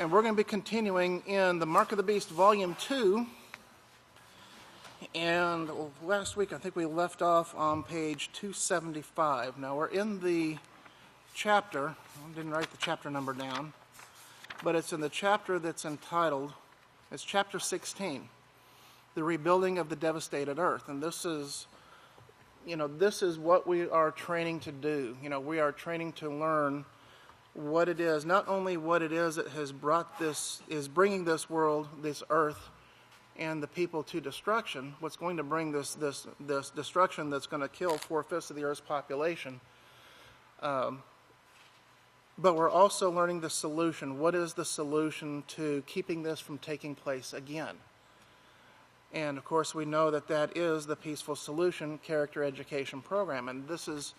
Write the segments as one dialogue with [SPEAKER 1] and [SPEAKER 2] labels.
[SPEAKER 1] And we're going to be continuing in the Mark of the Beast, Volume 2. And last week I think we left off on page 275. Now we're in the chapter, I didn't write the chapter number down, but it's in the chapter that's entitled, it's chapter 16, The Rebuilding of the Devastated Earth. And this is what we are training to do. We are training to learn what it is, not only what it is that has brought this, is bringing this world, this earth, and the people to destruction, what's going to bring this destruction that's going to kill 4/5 of the earth's population. But we're also learning the solution. What is the solution to keeping this from taking place again? And of course we know that that is the Peaceful Solution Character Education Program. And this is,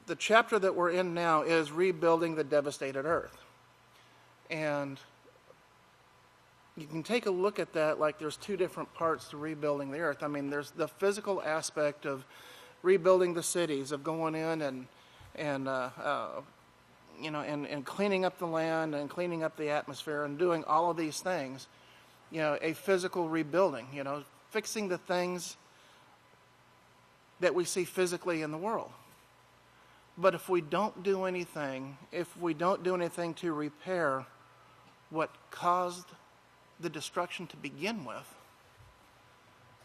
[SPEAKER 1] the chapter that we're in now is Rebuilding the Devastated Earth. And you can take a look at that like there's two different parts to rebuilding the earth. I mean, there's the physical aspect of rebuilding the cities, of going in and cleaning up the land and cleaning up the atmosphere and doing all of these things. A physical rebuilding, fixing the things that we see physically in the world. But if we don't do anything, to repair what caused the destruction to begin with,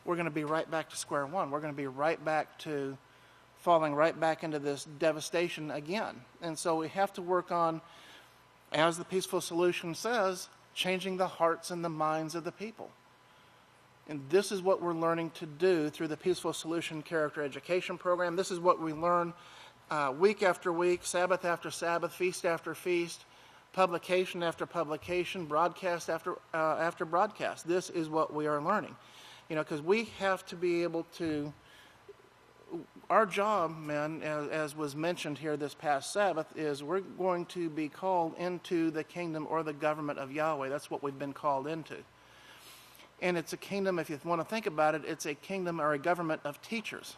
[SPEAKER 1] we're going to be right back to square one. We're going to be right back to falling right back into this devastation again. And so we have to work on, as the Peaceful Solution says, changing the hearts and the minds of the people. And this is what we're learning to do through the Peaceful Solution Character Education Program. This is what we learn week after week, Sabbath after Sabbath, feast after feast, publication after publication, broadcast after broadcast. This is what we are learning. Because we have to be able to, our job, men, as was mentioned here this past Sabbath, is we're going to be called into the kingdom or the government of Yahweh. That's what we've been called into. And it's a kingdom, if you want to think about it, it's a kingdom or a government of teachers.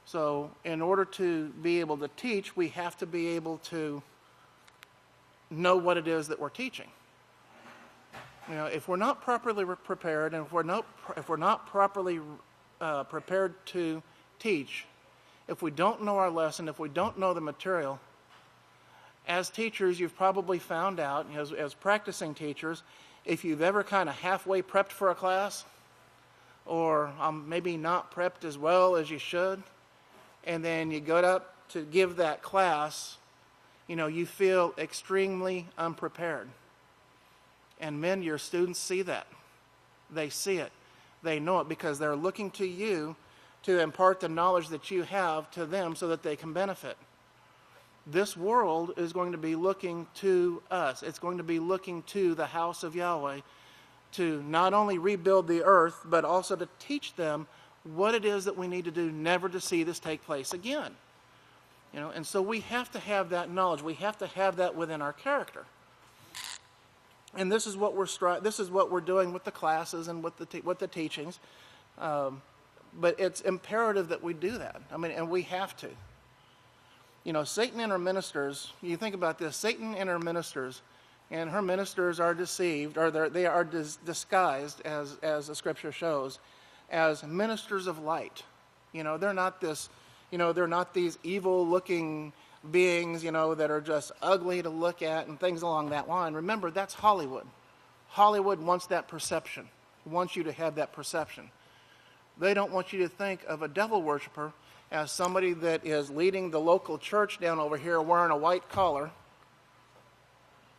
[SPEAKER 1] So in order to be able to teach, we have to be able to know what it is that we're teaching. If we're not properly prepared, and if we're not properly prepared to teach, if we don't know our lesson, if we don't know the material, as teachers, you've probably found out, as practicing teachers, if you've ever kind of halfway prepped for a class, or maybe not prepped as well as you should, and then you go up to give that class, you feel extremely unprepared. And men, your students see that. They see it. They know it because they're looking to you to impart the knowledge that you have to them so that they can benefit. This world is going to be looking to us. It's going to be looking to the house of Yahweh to not only rebuild the earth, but also to teach them what it is that we need to do never to see this take place again. And so we have to have that knowledge. We have to have that within our character. And this is what we're doing with the classes and with the teachings. But it's imperative that we do that. And we have to. Satan and her ministers, you think about this, Satan and her ministers, and her ministers are deceived, or they are disguised, as the scripture shows, as ministers of light. They're not this, they're not these evil-looking beings, that are just ugly to look at and things along that line. Remember, that's Hollywood. Hollywood wants that perception, wants you to have that perception. They don't want you to think of a devil worshiper as somebody that is leading the local church down over here wearing a white collar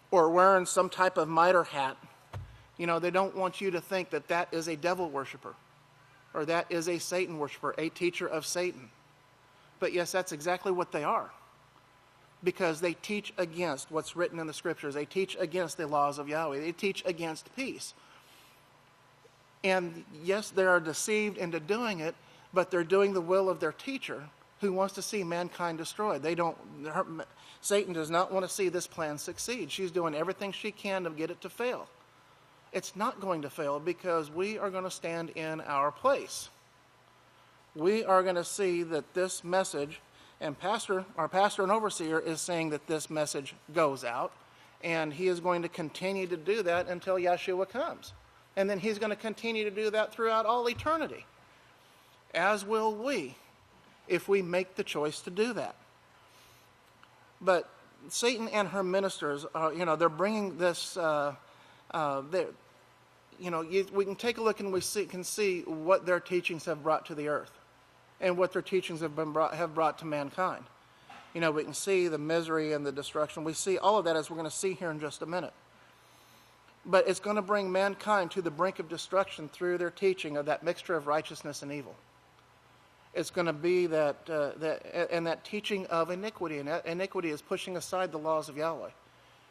[SPEAKER 1] or wearing some type of mitre hat. They don't want you to think that that is a devil worshiper or that is a Satan worshiper, a teacher of Satan. But yes, that's exactly what they are. Because they teach against what's written in the scriptures. They teach against the laws of Yahweh. They teach against peace. And yes, they are deceived into doing it, but they're doing the will of their teacher who wants to see mankind destroyed. Satan does not want to see this plan succeed. She's doing everything she can to get it to fail. It's not going to fail because we are going to stand in our place. We are going to see that this message, and our pastor and overseer is saying that this message goes out, And he is going to continue to do that until Yeshua comes. And then he's going to continue to do that throughout all eternity. As will we, if we make the choice to do that. But Satan and her ministers, they're bringing this, we can take a look and can see what their teachings have brought to the earth and what their teachings have brought to mankind. We can see the misery and the destruction. We see all of that, as we're going to see here in just a minute. But it's going to bring mankind to the brink of destruction through their teaching of that mixture of righteousness and evil. It's going to be that teaching of iniquity. And that iniquity is pushing aside the laws of Yahweh.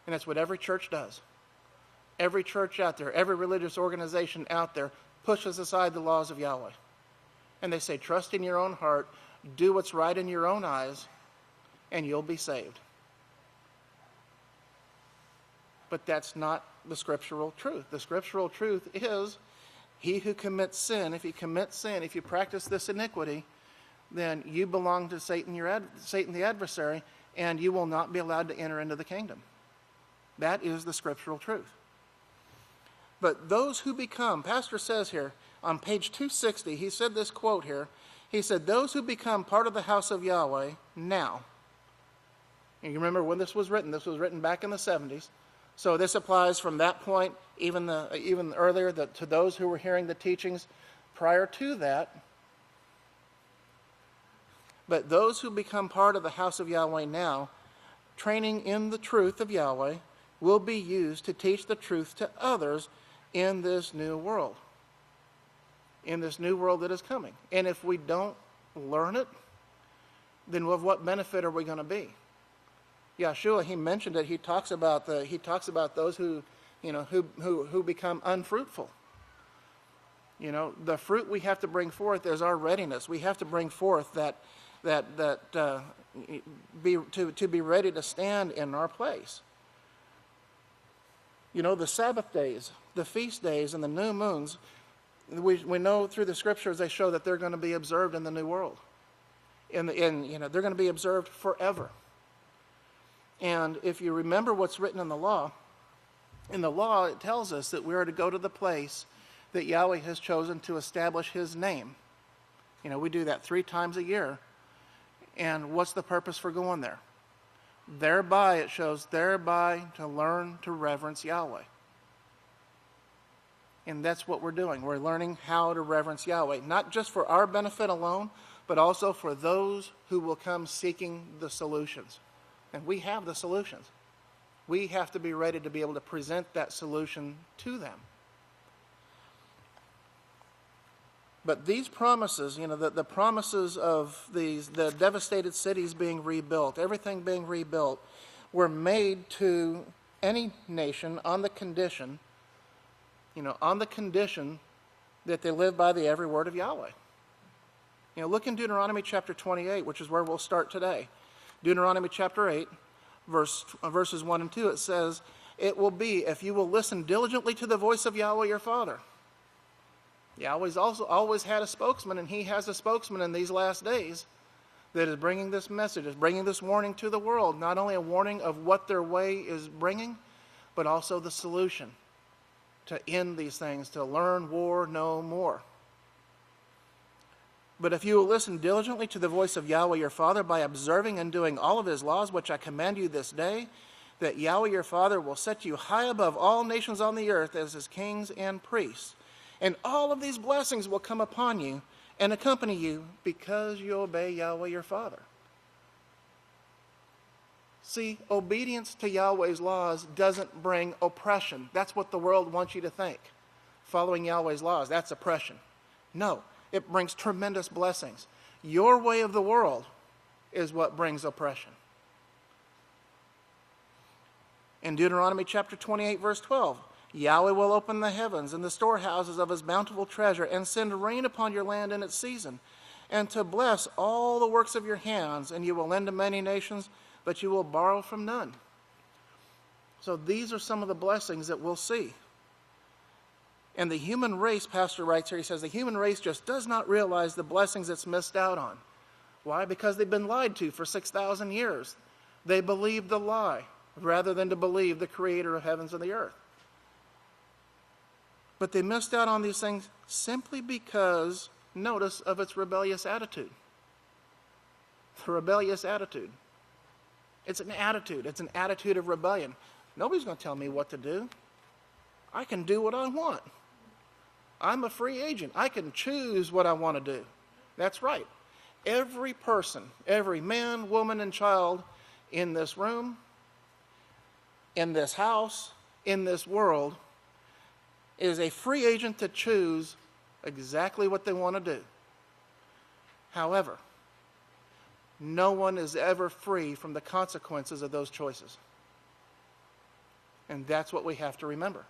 [SPEAKER 1] And that's what every church does. Every church out there, every religious organization out there pushes aside the laws of Yahweh. And they say, trust in your own heart, do what's right in your own eyes, and you'll be saved. But that's not the scriptural truth. The scriptural truth is, he who commits sin, if you practice this iniquity, then you belong to Satan the adversary, and you will not be allowed to enter into the kingdom. That is the scriptural truth. But those who become, Pastor says here, on page 260, he said this quote here. He said, those who become part of the house of Yahweh now. And you remember when this was written? This was written back in the 70s. So this applies from that point, even earlier, to those who were hearing the teachings prior to that. But those who become part of the house of Yahweh now, training in the truth of Yahweh, will be used to teach the truth to others in this new world. In this new world that is coming. And if we don't learn it, then of what benefit are we going to be? Yeshua, he mentioned it. He talks about those who become unfruitful. The fruit we have to bring forth is our readiness. We have to bring forth to be ready to stand in our place. The Sabbath days, the feast days, and the new moons, we know through the scriptures they show that they're going to be observed in the new world. They're going to be observed forever. And if you remember what's written in the law it tells us that we are to go to the place that Yahweh has chosen to establish his name. We do that 3 times a year. And what's the purpose for going there? Thereby, it shows, to learn to reverence Yahweh. And that's what we're doing. We're learning how to reverence Yahweh, not just for our benefit alone, but also for those who will come seeking the solutions. And we have the solutions. We have to be ready to be able to present that solution to them. But these promises, the promises of the devastated cities being rebuilt, everything being rebuilt, were made to any nation on the condition that they live by the every word of Yahweh. Look in Deuteronomy chapter 28, which is where we'll start today. Deuteronomy chapter 8, verses 1 and 2, it says, it will be if you will listen diligently to the voice of Yahweh your Father. Yahweh's also always had a spokesman, and he has a spokesman in these last days that is bringing this message, is bringing this warning to the world. Not only a warning of what their way is bringing, but also the solution to end these things, to learn war no more. But if you will listen diligently to the voice of Yahweh your Father by observing and doing all of his laws, which I command you this day, that Yahweh your Father will set you high above all nations on the earth as his kings and priests. And all of these blessings will come upon you and accompany you because you obey Yahweh your Father. See, obedience to Yahweh's laws doesn't bring oppression. That's what the world wants you to think. Following Yahweh's laws, that's oppression. No, it brings tremendous blessings. Your way of the world is what brings oppression. In Deuteronomy chapter 28, verse 12, Yahweh will open the heavens and the storehouses of his bountiful treasure and send rain upon your land in its season, and to bless all the works of your hands, and you will lend to many nations, but you will borrow from none. So these are some of the blessings that we'll see. And the human race, Pastor writes here, he says, the human race just does not realize the blessings it's missed out on. Why? Because they've been lied to for 6,000 years. They believed the lie. rather than to believe the creator of heavens and the earth. But they missed out on these things simply because, notice, of its rebellious attitude. The rebellious attitude. It's an attitude. It's an attitude of rebellion. Nobody's going to tell me what to do. I can do what I want. I'm a free agent. I can choose what I want to do. That's right. Every person, every man, woman, and child in this room, in this house, in this world, is a free agent to choose exactly what they want to do. However, no one is ever free from the consequences of those choices. And that's what we have to remember.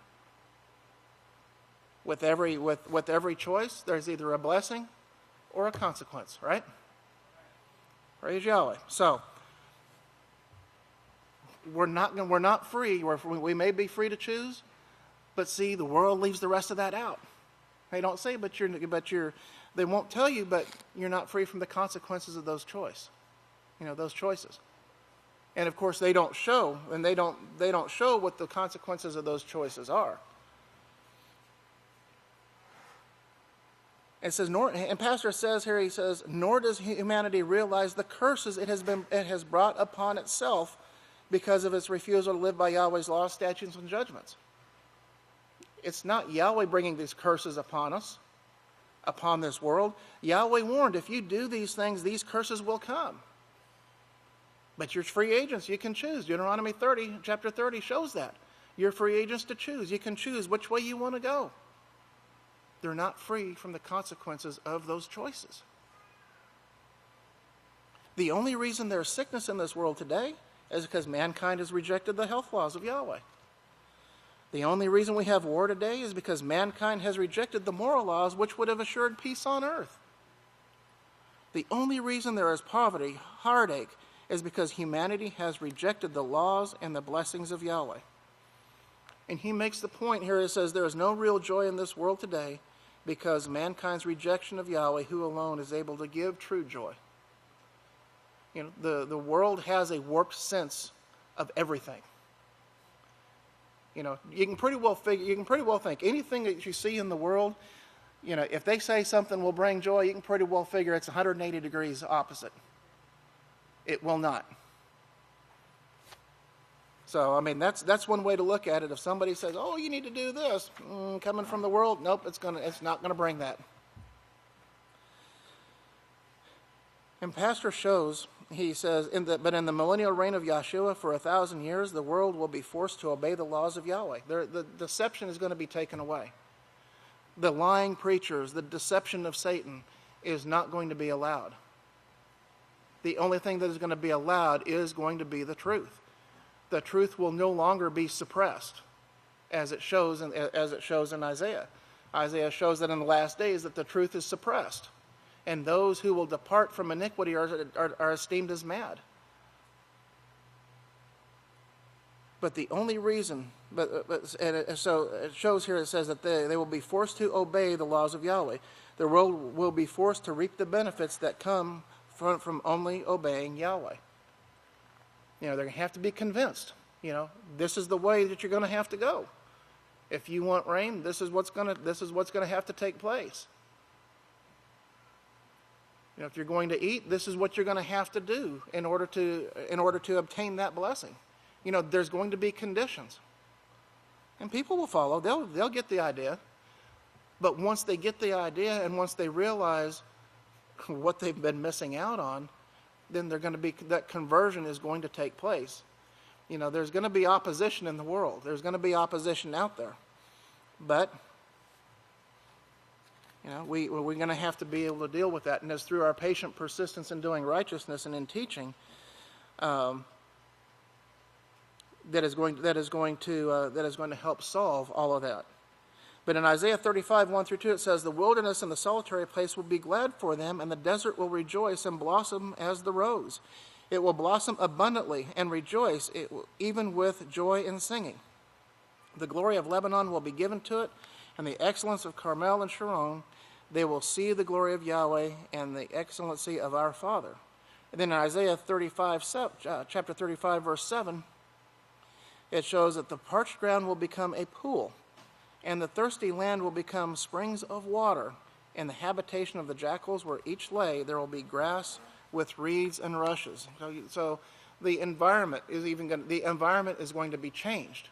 [SPEAKER 1] With every choice, there's either a blessing or a consequence, right? Praise Yahweh. So, we're not free. We may be free to choose, but see, the world leaves the rest of that out. They don't say, they won't tell you, but you're not free from the consequences of those choices. Those choices. And of course, they don't show, and they don't show what the consequences of those choices are. It says, and Pastor says here, he says, nor does humanity realize the curses it has brought upon itself because of its refusal to live by Yahweh's laws, statutes, and judgments. It's not Yahweh bringing these curses upon us, upon this world. Yahweh warned, if you do these things, these curses will come. But you're free agents. You can choose. Deuteronomy 30, chapter 30 shows that. You're free agents to choose. You can choose which way you want to go. They're not free from the consequences of those choices. The only reason there's sickness in this world today is because mankind has rejected the health laws of Yahweh. The only reason we have war today is because mankind has rejected the moral laws which would have assured peace on earth. The only reason there is poverty, heartache, is because humanity has rejected the laws and the blessings of Yahweh. And he makes the point here, he says, there is no real joy in this world today because mankind's rejection of Yahweh, who alone is able to give true joy. The world has a warped sense of everything. You can pretty well think anything that you see in the world, if they say something will bring joy, you can pretty well figure it's 180 degrees opposite. It will not. So, that's one way to look at it. If somebody says, oh, you need to do this, coming from the world, nope, it's not going to bring that. And Pastor shows, he says, but in the millennial reign of Yahshua for 1,000 years, the world will be forced to obey the laws of Yahweh. The deception is going to be taken away. The lying preachers, the deception of Satan is not going to be allowed. The only thing that is going to be allowed is going to be the truth. The truth will no longer be suppressed, as it shows in Isaiah. Isaiah shows that in the last days that the truth is suppressed, and those who will depart from iniquity are esteemed as mad. But the only reason, so it shows here, it says that they will be forced to obey the laws of Yahweh. The world will be forced to reap the benefits that come from only obeying Yahweh. They're going to have to be convinced. This is the way that you're going to have to go. If you want rain, this is what's going to have to take place. If you're going to eat, this is what you're going to have to do in order to obtain that blessing. There's going to be conditions, and people will follow. They'll get the idea. But once they get the idea, and once they realize what they've been missing out on, then that conversion is going to take place. There's going to be opposition in the world. There's going to be opposition out there. But, we're going to have to be able to deal with that. And it's through our patient persistence in doing righteousness and in teaching that is going to help solve all of that. But in Isaiah 35, 1-2, it says, the wilderness and the solitary place will be glad for them, and the desert will rejoice and blossom as the rose. It will blossom abundantly and rejoice, even with joy and singing. The glory of Lebanon will be given to it, and the excellence of Carmel and Sharon. They will see the glory of Yahweh and the excellency of our Father. And then in Isaiah 35, chapter 35, verse 7, it shows that the parched ground will become a pool, and the thirsty land will become springs of water. In the habitation of the jackals where each lay, there will be grass with reeds and rushes. So the environment is going to be changed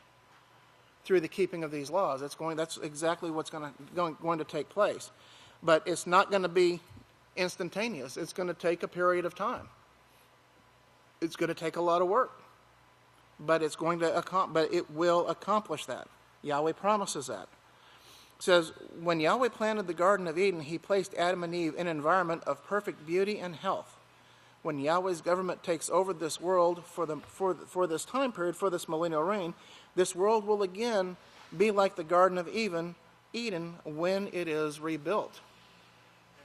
[SPEAKER 1] through the keeping of these laws. That's exactly what's going to take place. But it's not going to be instantaneous. It's going to take a period of time. It's going to take a lot of work. But it will accomplish that. Yahweh promises that. It says, when Yahweh planted the Garden of Eden, he placed Adam and Eve in an environment of perfect beauty and health. When Yahweh's government takes over this world for this time period, for this millennial reign, this world will again be like the Garden of Eden when it is rebuilt.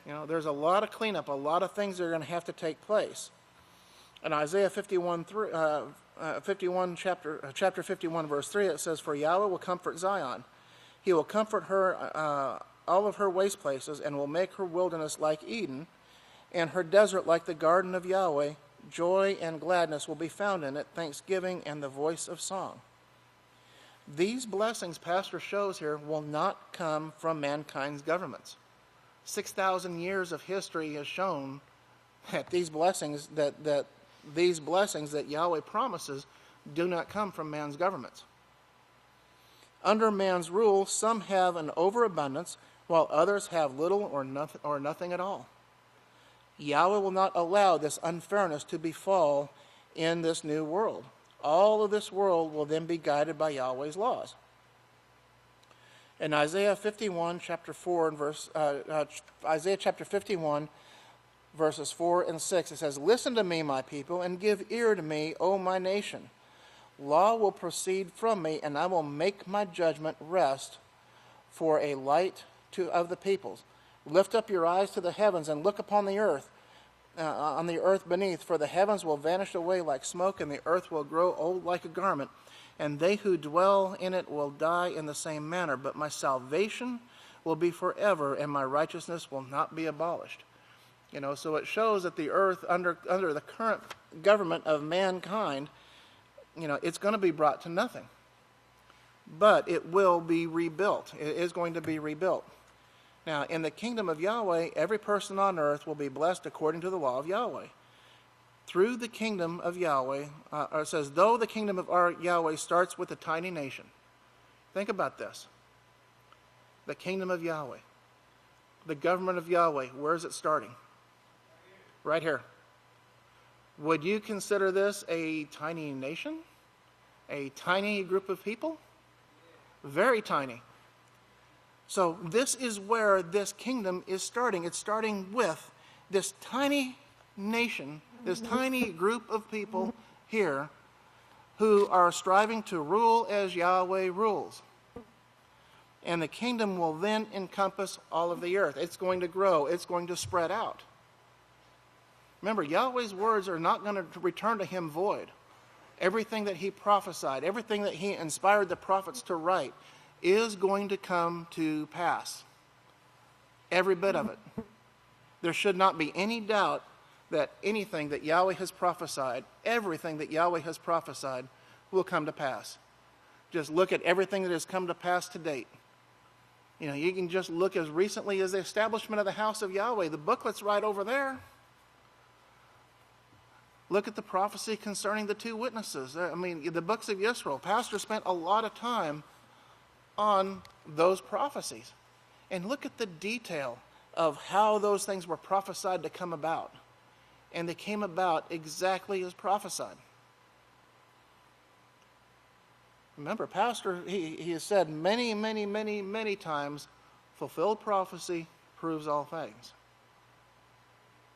[SPEAKER 1] There's a lot of cleanup, a lot of things that are going to have to take place. In Isaiah 51, chapter 51, verse 3, it says, for Yahweh will comfort Zion. He will comfort her, all of her waste places, and will make her wilderness like Eden, and her desert like the garden of Yahweh. Joy and gladness will be found in it, thanksgiving and the voice of song. These blessings, Pastor shows here, will not come from mankind's governments. 6,000 years of history has shown that these blessings that Yahweh promises do not come from man's governments. Under man's rule, some have an overabundance, while others have little or nothing at all. Yahweh will not allow this unfairness to befall in this new world. All of this world will then be guided by Yahweh's laws. In Isaiah 51, chapter 51, verses 4 and 6, it says, listen to me, my people, and give ear to me, O my nation. Law will proceed from me, and I will make my judgment rest for a light of the peoples. Lift up your eyes to the heavens and look upon the earth, beneath, for the heavens will vanish away like smoke, and the earth will grow old like a garment, and they who dwell in it will die in the same manner. But my salvation will be forever, and my righteousness will not be abolished. So it shows that the earth, under the current government of mankind, it's going to be brought to nothing. But it will be rebuilt. It is going to be rebuilt. Now, in the kingdom of Yahweh, every person on earth will be blessed according to the law of Yahweh. Through the kingdom of Yahweh, it says, though the kingdom of our Yahweh starts with a tiny nation. Think about this. The kingdom of Yahweh. The government of Yahweh, where is it starting? Right here. Would you consider this a tiny nation? A tiny group of people? Very tiny. So this is where this kingdom is starting. It's starting with this tiny nation, this tiny group of people here who are striving to rule as Yahweh rules. And the kingdom will then encompass all of the earth. It's going to grow. It's going to spread out. Remember, Yahweh's words are not going to return to him void. Everything that he prophesied, everything that he inspired the prophets to write, is going to come to pass. Every bit of it. There should not be any doubt that anything that Yahweh has prophesied, everything that Yahweh has prophesied, will come to pass. Just look at everything that has come to pass to date. You can just look as recently as the establishment of the house of Yahweh. The booklet's right over there. Look at the prophecy concerning the two witnesses. The books of Yisrayl. Pastor spent a lot of time on those prophecies. And look at the detail of how those things were prophesied to come about. And they came about exactly as prophesied. Remember, Pastor, he has said many, many, many, many times, fulfilled prophecy proves all things.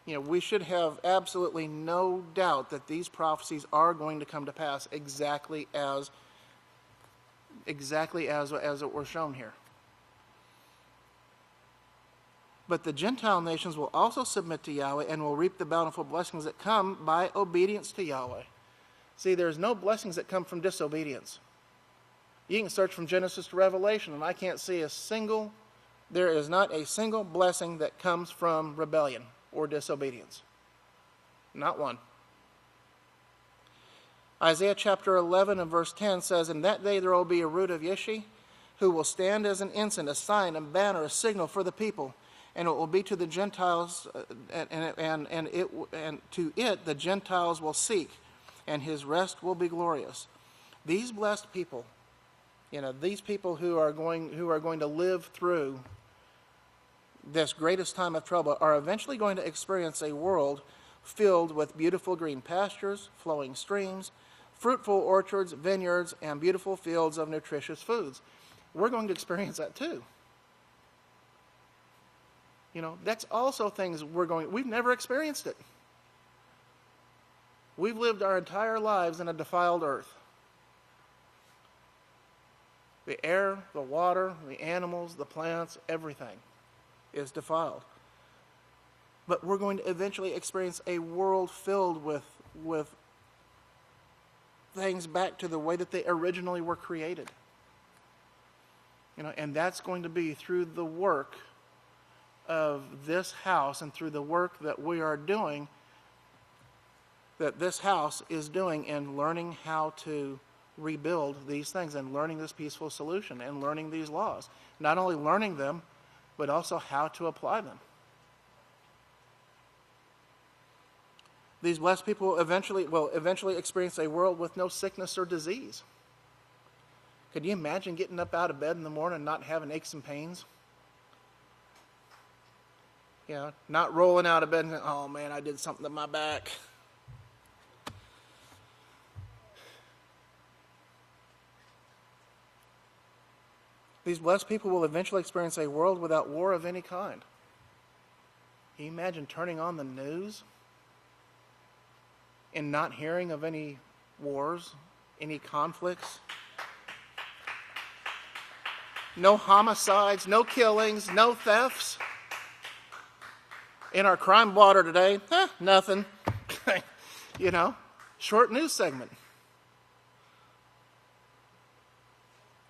[SPEAKER 1] We should have absolutely no doubt that these prophecies are going to come to pass exactly as it were shown here. But the Gentile nations will also submit to Yahweh and will reap the bountiful blessings that come by obedience to Yahweh. See, there's no blessings that come from disobedience. You can search from Genesis to Revelation, and I can't see there is not a single blessing that comes from rebellion or disobedience. Not one. Isaiah chapter 11 and verse 10 says, "In that day there will be a root of Yeshe, who will stand as an ensign, a sign, a banner, a signal for the people. And it will be to the Gentiles, and to it the Gentiles will seek, and his rest will be glorious." These blessed people, these people who are going to live through this greatest time of trouble, are eventually going to experience a world filled with beautiful green pastures, flowing streams, fruitful orchards, vineyards, and beautiful fields of nutritious foods. We're going to experience that too. That's also things we've never experienced it. We've lived our entire lives in a defiled earth. The air, the water, the animals, the plants, everything is defiled. But we're going to eventually experience a world filled with things back to the way that they originally were created. And that's going to be through the work of this house and through the work that we are doing, that this house is doing in learning how to rebuild these things and learning this peaceful solution and learning these laws. Not only learning them, but also how to apply them. These blessed people will eventually experience a world with no sickness or disease. Could you imagine getting up out of bed in the morning and not having aches and pains? Not rolling out of bed and saying, "Oh man, I did something to my back." These blessed people will eventually experience a world without war of any kind. Can you imagine turning on the news and not hearing of any wars, any conflicts? No homicides, no killings, no thefts. In our crime blotter today, nothing. Short news segment.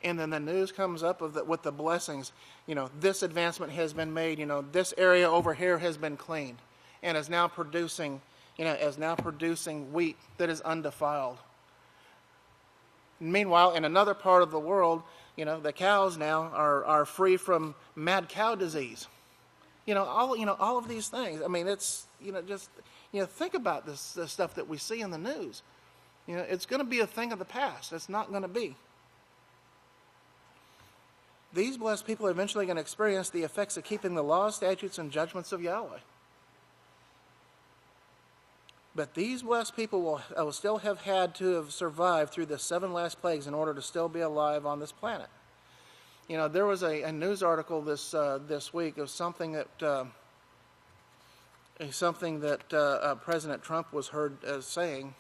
[SPEAKER 1] And then the news comes up with the blessings. This advancement has been made. This area over here has been cleaned and is now producing, wheat that is undefiled. Meanwhile, in another part of the world, the cows now are free from mad cow disease. All of these things. I mean, it's, just, think about this stuff that we see in the news. It's going to be a thing of the past. It's not going to be. These blessed people are eventually going to experience the effects of keeping the laws, statutes, and judgments of Yahweh. But these blessed people will still have had to have survived through the 7 last plagues in order to still be alive on this planet. There was a news article this week of something that President Trump was heard as saying,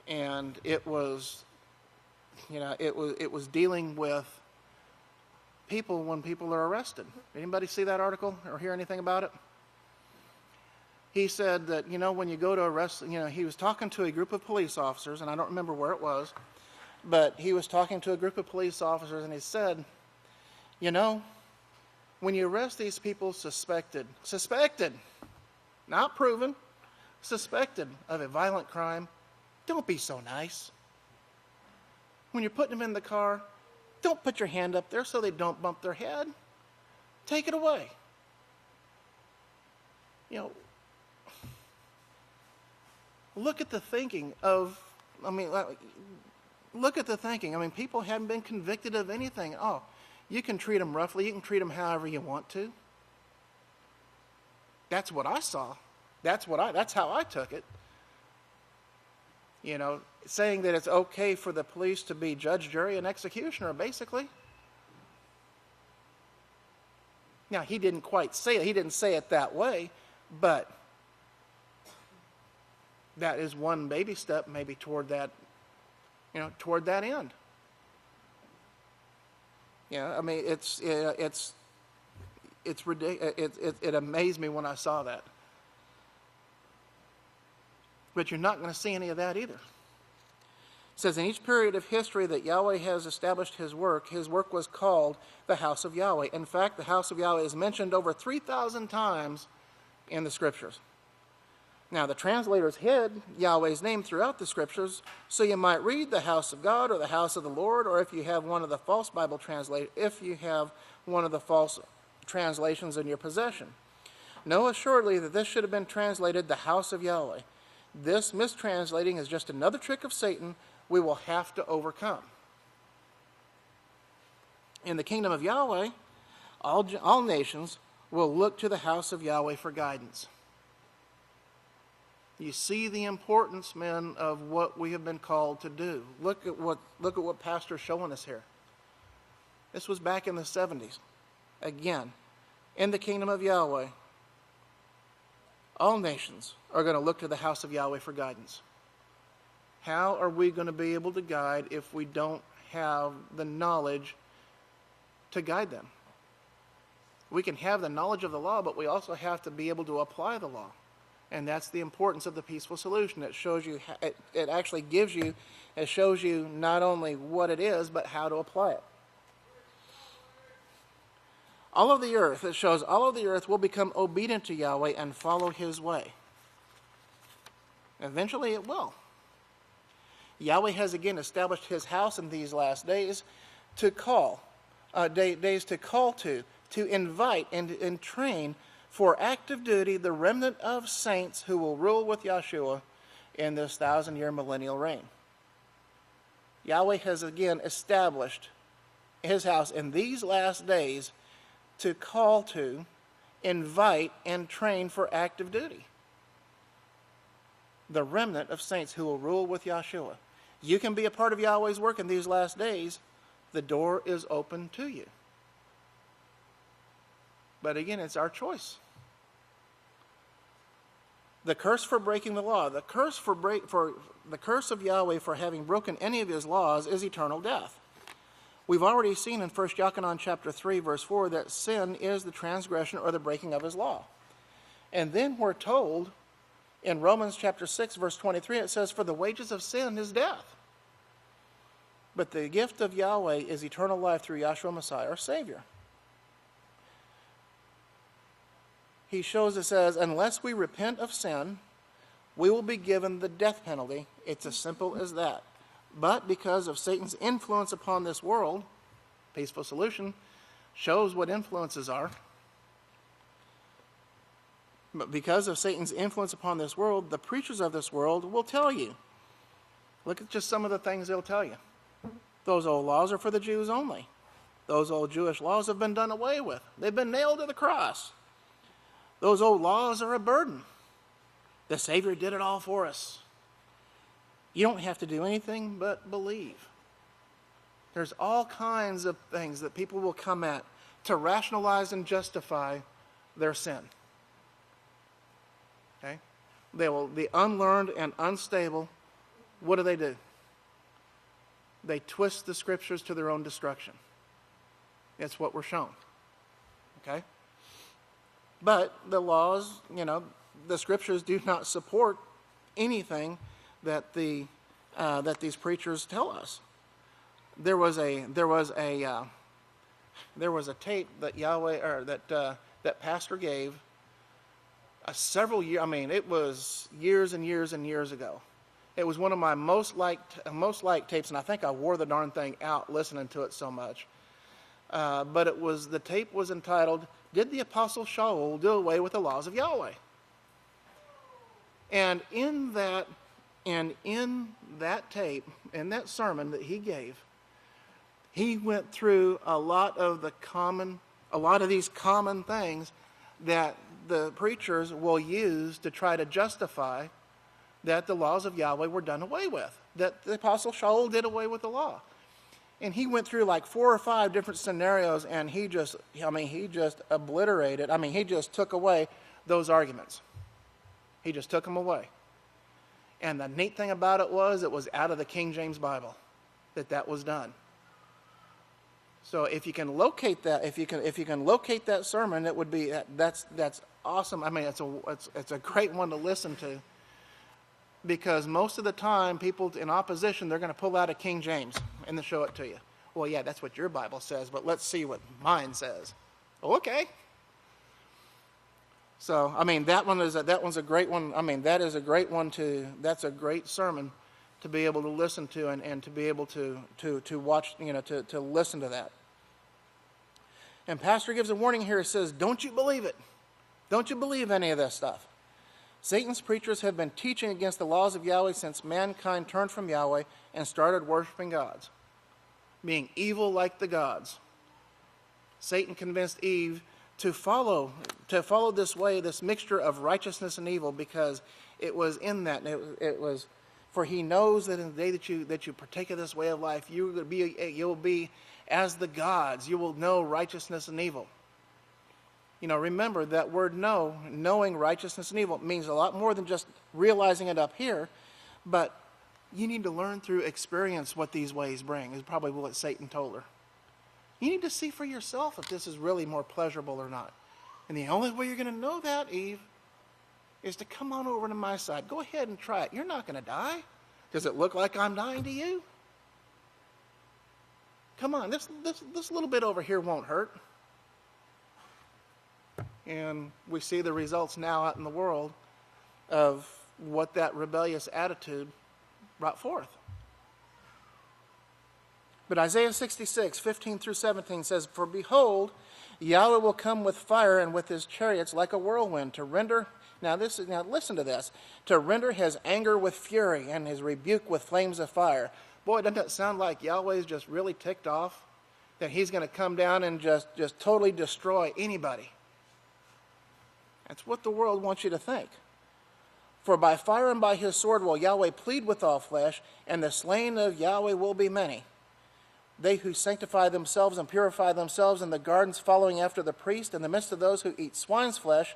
[SPEAKER 1] and it was dealing with people when people are arrested. Anybody see that article or hear anything about it? He said that, when you go to arrest, he was talking to a group of police officers, and I don't remember where it was, but he was talking to a group of police officers, and he said, when you arrest these people suspected, not proven, suspected of a violent crime, don't be so nice. When you're putting them in the car, don't put your hand up there so they don't bump their head. Take it away. Look at the thinking people haven't been convicted of anything. Oh, you can treat them roughly. You can treat them however you want to. That's what I saw. That's how I took it. Saying that it's okay for the police to be judge, jury, and executioner, basically. Now, he didn't quite say it. He didn't say it that way, but that is one baby step maybe toward that, toward that end. It's ridiculous. It amazed me when I saw that. But you're not going to see any of that either. It says, in each period of history that Yahweh has established his work was called the house of Yahweh. In fact, the house of Yahweh is mentioned over 3,000 times in the scriptures. Now, the translators hid Yahweh's name throughout the scriptures, so you might read the house of God or the house of the Lord, or if you have one of the false Bible translations in your possession. Know assuredly that this should have been translated the house of Yahweh. This mistranslating is just another trick of Satan we will have to overcome. In the kingdom of Yahweh, all nations will look to the house of Yahweh for guidance. You see the importance, men, of what we have been called to do. Look at what Pastor's showing us here. This was back in the 70s. Again, in the kingdom of Yahweh, all nations are going to look to the house of Yahweh for guidance. How are we going to be able to guide if we don't have the knowledge to guide them? We can have the knowledge of the law, but we also have to be able to apply the law. And that's the importance of the peaceful solution. It shows you, it actually gives you, it shows you not only what it is, but how to apply it. All of the earth, it shows all of the earth will become obedient to Yahweh and follow his way. Eventually it will. Yahweh has again established his house in these last days to call, to invite and train for active duty the remnant of saints who will rule with Yahshua in this 1,000-year millennial reign. Yahweh has again established his house in these last days to call to, invite, and train for active duty the remnant of saints who will rule with Yahshua. You can be a part of Yahweh's work in these last days. The door is open to you. But again, it's our choice. The curse for breaking the law, the curse of Yahweh for having broken any of his laws is eternal death. We've already seen in 1 Yochanan chapter 3, verse 4, that sin is the transgression or the breaking of his law. And then we're told in Romans chapter 6, verse 23, it says, for the wages of sin is death. But the gift of Yahweh is eternal life through Yahshua Messiah, our Savior. He shows us as, unless we repent of sin, we will be given the death penalty. It's as simple as that. But because of Satan's influence upon this world, Peaceful Solution shows what influences are. But because of Satan's influence upon this world, the preachers of this world will tell you. Look at just some of the things they'll tell you. Those old laws are for the Jews only. Those old Jewish laws have been done away with. They've been nailed to the cross. Those old laws are a burden. The Savior did it all for us. You don't have to do anything but believe. There's all kinds of things that people will come at to rationalize and justify their sin. Okay? They will be unlearned and unstable. What do? They twist the scriptures to their own destruction. That's what we're shown. Okay? But the laws, the scriptures do not support anything that these preachers tell us. There was a tape that that Pastor gave several years. I mean, it was years and years and years ago. It was one of my most liked tapes, and I think I wore the darn thing out listening to it so much. But the tape was entitled, "Did the Apostle Shaul Do Away with the Laws of Yahweh?" And in that tape, in that sermon that he gave, he went through a lot of these common things that the preachers will use to try to justify that the laws of Yahweh were done away with, that the Apostle Shaul did away with the law. And he went through like 4 or 5 different scenarios, and he just obliterated. He just took away those arguments. He just took them away. And the neat thing about it was out of the King James Bible that was done. So if you can locate that, if you can locate that sermon, it would be that's awesome. It's a great one to listen to, because most of the time people in opposition, they're going to pull out a King James and then show it to you. Well, yeah, that's what your Bible says, but let's see what mine says. Okay. So, I mean, that one's a great one. I mean, that is a great one that's a great sermon to be able to listen to and to be able to watch, to listen to that. And Pastor gives a warning here. He says, don't you believe it. Don't you believe any of this stuff. Satan's preachers have been teaching against the laws of Yahweh since mankind turned from Yahweh and started worshiping gods, being evil like the gods. Satan convinced Eve to follow this way, this mixture of righteousness and evil, because it was in that. It was, for he knows that in the day that you partake of this way of life, you will be as the gods. You will know righteousness and evil. Remember that word know, knowing righteousness and evil, means a lot more than just realizing it up here, but you need to learn through experience what these ways bring, is probably what Satan told her. You need to see for yourself if this is really more pleasurable or not. And the only way you're going to know that, Eve, is to come on over to my side. Go ahead and try it. You're not going to die. Does it look like I'm dying to you? Come on, this little bit over here won't hurt. And we see the results now out in the world of what that rebellious attitude brought forth. But Isaiah 66, 15 through 17 says, for behold, Yahweh will come with fire and with his chariots like a whirlwind to render, now listen to this, to render his anger with fury and his rebuke with flames of fire. Boy, doesn't that sound like Yahweh's just really ticked off? That he's going to come down and just totally destroy anybody. That's what the world wants you to think. For by fire and by his sword will Yahweh plead with all flesh, and the slain of Yahweh will be many. They who sanctify themselves and purify themselves in the gardens following after the priest, in the midst of those who eat swine's flesh,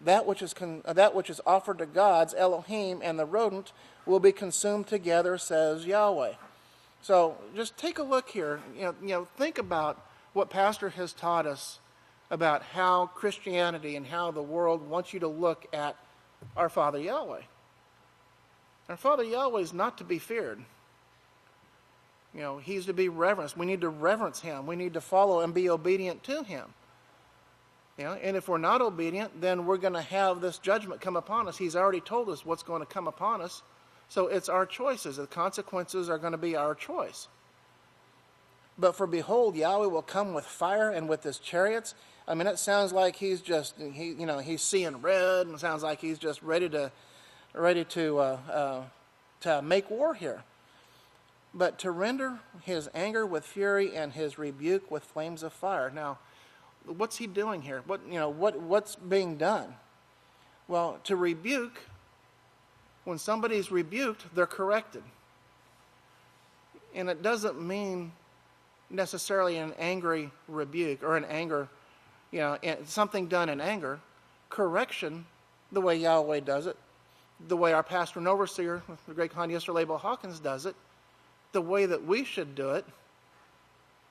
[SPEAKER 1] that which is offered to gods, Elohim, and the rodent will be consumed together, says Yahweh. So just take a look here. Think about what Pastor has taught us about how Christianity and how the world wants you to look at our Father Yahweh. Our Father Yahweh is not to be feared. He's to be reverenced. We need to reverence him. We need to follow and be obedient to him. And if we're not obedient, then we're going to have this judgment come upon us. He's already told us what's going to come upon us. So it's our choices. The consequences are going to be our choice. But for behold, Yahweh will come with fire and with his chariots. I mean, it sounds like he's seeing red, and it sounds like he's just ready to make war here. But to render his anger with fury and his rebuke with flames of fire. Now, what's he doing here? What's being done? Well, to rebuke, when somebody's rebuked, they're corrected. And it doesn't mean necessarily an angry rebuke or an anger, something done in anger. Correction, the way Yahweh does it, the way our pastor and overseer, the great Yisrayl Hawkins, does it, the way that we should do it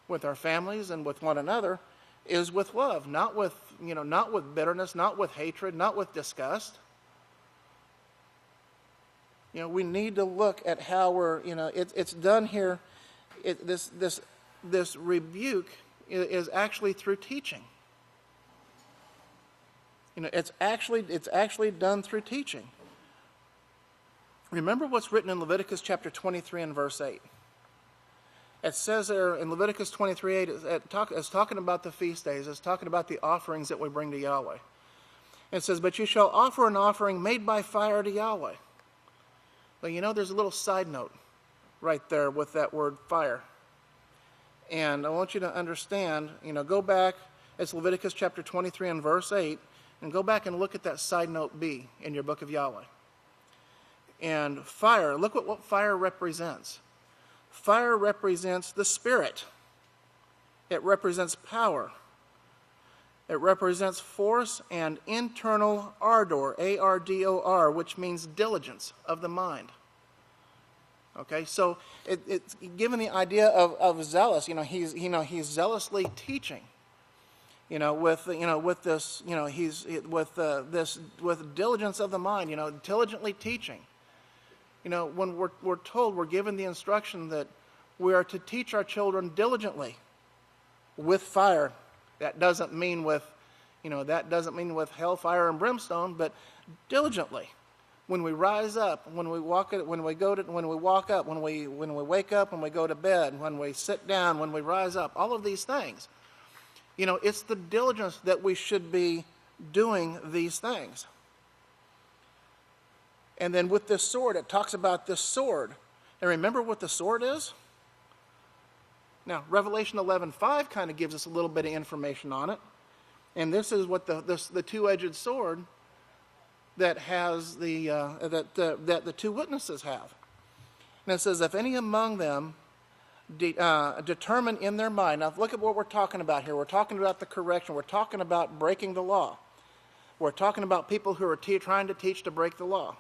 [SPEAKER 1] with our families and with one another is with love, not with bitterness, not with hatred, not with disgust. We need to look at how we're, it's done here. This rebuke is actually through teaching. It's actually done through teaching. Remember what's written in Leviticus chapter 23 and verse 8. It says there in Leviticus 23:8, it's talking about the feast days. It's talking about the offerings that we bring to Yahweh. It says, but you shall offer an offering made by fire to Yahweh. Well, there's a little side note right there with that word fire. And I want you to understand, go back, it's Leviticus chapter 23 and verse 8, and go back and look at that side note B in your book of Yahweh. And fire, look at what fire represents. Fire represents the Spirit. It represents power. It represents force and internal ardor, A-R-D-O-R, which means diligence of the mind. Okay, so it's given the idea of zealous. He's zealously teaching. With diligence of the mind. Diligently teaching. When we're told, we're given the instruction that we are to teach our children diligently with fire. That doesn't mean with, That doesn't mean with hellfire and brimstone, but diligently. When we rise up, when we walk up, when we wake up, when we go to bed, when we sit down, when we rise up, all of these things. It's the diligence that we should be doing these things. And then with this sword, it talks about this sword. And remember what the sword is? Now, Revelation 11:5 kind of gives us a little bit of information on it. And this is what the two-edged sword that has that the two witnesses have. And it says, if any among them determine in their mind. Now, look at what we're talking about here. We're talking about the correction. We're talking about breaking the law. We're talking about people who are trying to teach to break the law.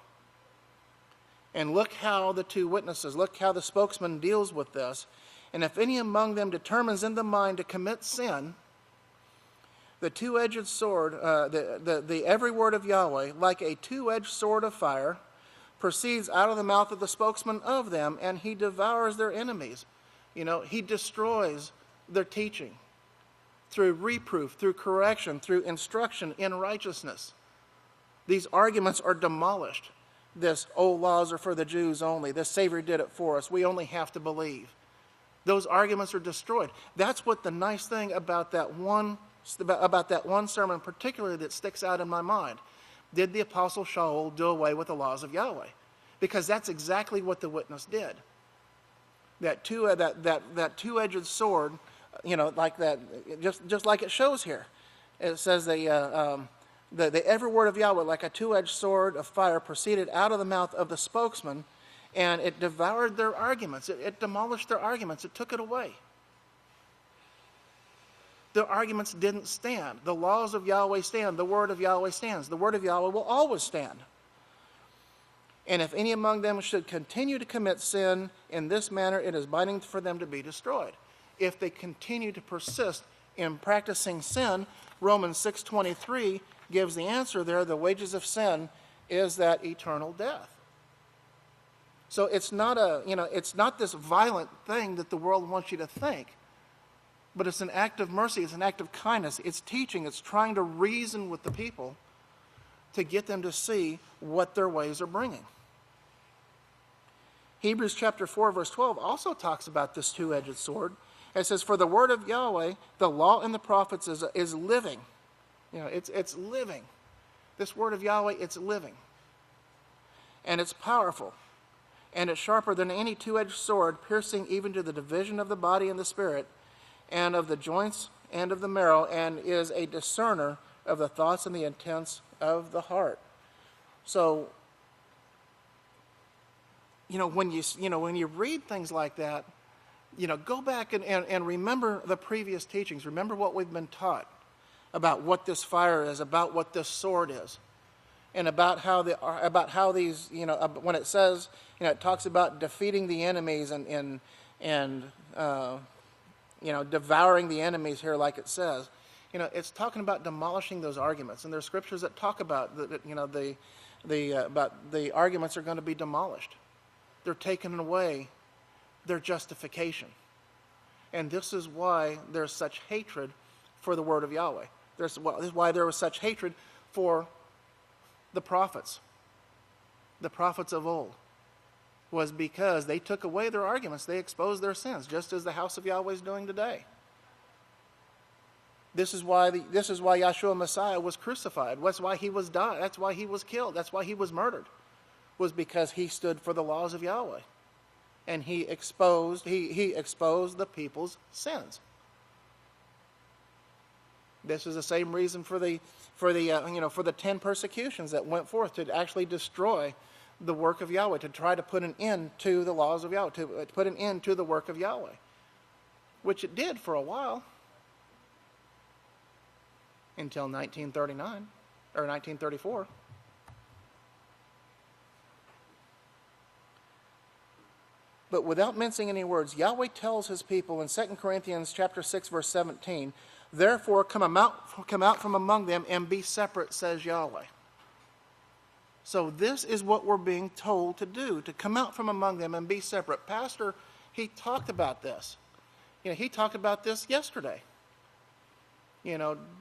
[SPEAKER 1] And look how the two witnesses, look how the spokesman deals with this. And if any among them determines in the mind to commit sin, the two-edged sword, the every word of Yahweh, like a two-edged sword of fire, proceeds out of the mouth of the spokesman of them, and he devours their enemies. He destroys their teaching through reproof, through correction, through instruction in righteousness. These arguments are demolished. This, laws are for the Jews only. This Savior did it for us. We only have to believe. Those arguments are destroyed. That's what the nice thing about that one sermon particularly that sticks out in my mind. Did the Apostle Shaul do away with the laws of Yahweh? Because that's exactly what the witness did. That two-edged sword, like that, just like it shows here. It says the every word of Yahweh, like a two-edged sword of fire, proceeded out of the mouth of the spokesman, and it devoured their arguments. It demolished their arguments. It took it away. The arguments didn't stand. The laws of Yahweh stand. The word of Yahweh stands. The word of Yahweh will always stand. And if any among them should continue to commit sin in this manner, it is binding for them to be destroyed. If they continue to persist in practicing sin, Romans 6:23 gives the answer there. The wages of sin is that eternal death. So it's not it's not this violent thing that the world wants you to think, but it's an act of mercy. It's an act of kindness. It's teaching. It's trying to reason with the people to get them to see what their ways are bringing. Hebrews chapter 4, verse 12 also talks about this two-edged sword. It says, for the word of Yahweh, the law and the prophets is living. It's living. This word of Yahweh, it's living. And it's powerful. And it's sharper than any two-edged sword, piercing even to the division of the body and the spirit, and of the joints and of the marrow, and is a discerner of the thoughts and the intents of the heart. So, when you read things like that, go back and remember the previous teachings. Remember what we've been taught about what this fire is, about what this sword is, and about how these, when it says, it talks about defeating the enemies and devouring the enemies here, like it says. It's talking about demolishing those arguments, and there's scriptures that talk about about the arguments are going to be demolished. They're taken away, their justification. And this is why there's such hatred for the word of Yahweh. This is why there was such hatred for the prophets of old, was because they took away their arguments. They exposed their sins, just as the house of Yahweh is doing today. This is why Yahshua Messiah was crucified. That's why he was died. That's why he was killed. That's why he was murdered. Was because he stood for the laws of Yahweh, and he exposed the people's sins. This is the same reason for the 10 persecutions that went forth to actually destroy the work of Yahweh, to try to put an end to the laws of Yahweh, to put an end to the work of Yahweh, which it did for a while until 1939 or 1934. But without mincing any words, Yahweh tells his people in 2 Corinthians chapter 6, verse 17, therefore come out from among them and be separate, says Yahweh. So this is what we're being told to do, to come out from among them and be separate. Pastor, he talked about this. He talked about this yesterday.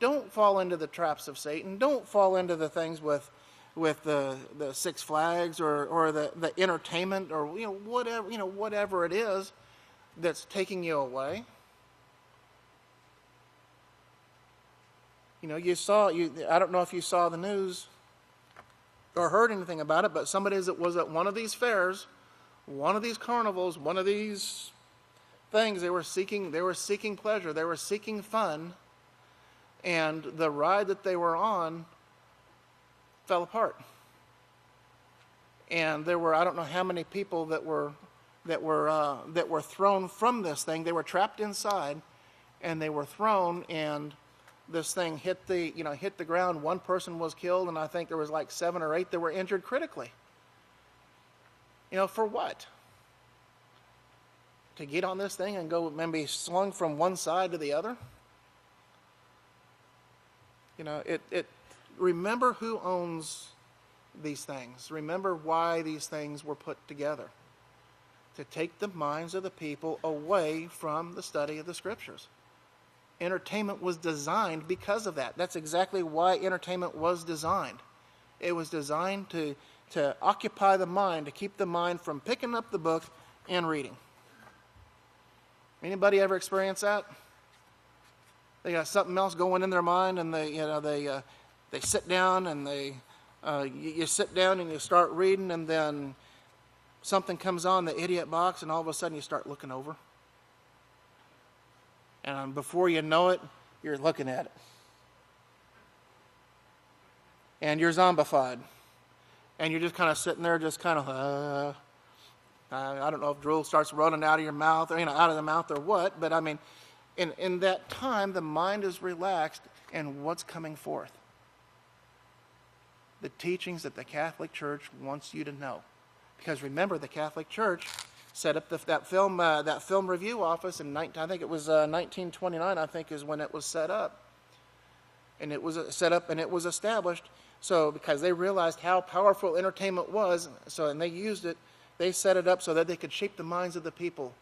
[SPEAKER 1] don't fall into the traps of Satan. Don't fall into the things with the Six Flags or the entertainment or whatever it is that's taking you away. I don't know if you saw the news or heard anything about it, but somebody that was at one of these fairs, one of these carnivals, one of these things, they were seeking pleasure, they were seeking fun, and the ride that they were on fell apart. And there were, I don't know how many people that were thrown from this thing. They were trapped inside, and they were thrown, and this thing hit the ground. One person was killed, and I think there was like 7 or 8 that were injured critically. For what? To get on this thing and go and be slung from one side to the other? Remember who owns these things. Remember why these things were put together. To take the minds of the people away from the study of the Scriptures. Entertainment was designed because of that. That's exactly why entertainment was designed. It was designed to occupy the mind, to keep the mind from picking up the book and reading. Anybody ever experience that? They got something else going in their mind, and they sit down and you sit down and you start reading, and then something comes on the idiot box, and all of a sudden you start looking over. And before you know it, you're looking at it. And you're zombified. And you're just kind of sitting there, just kind of, I don't know if drool starts running out of your mouth, or out of the mouth or what, but I mean, in that time, the mind is relaxed, and what's coming forth? The teachings that the Catholic Church wants you to know. Because remember, the Catholic Church set up that film review office in I think it was 1929. I think is when it was set up, and it was set up and it was established. So because they realized how powerful entertainment was, and they used it, they set it up so that they could shape the minds of the people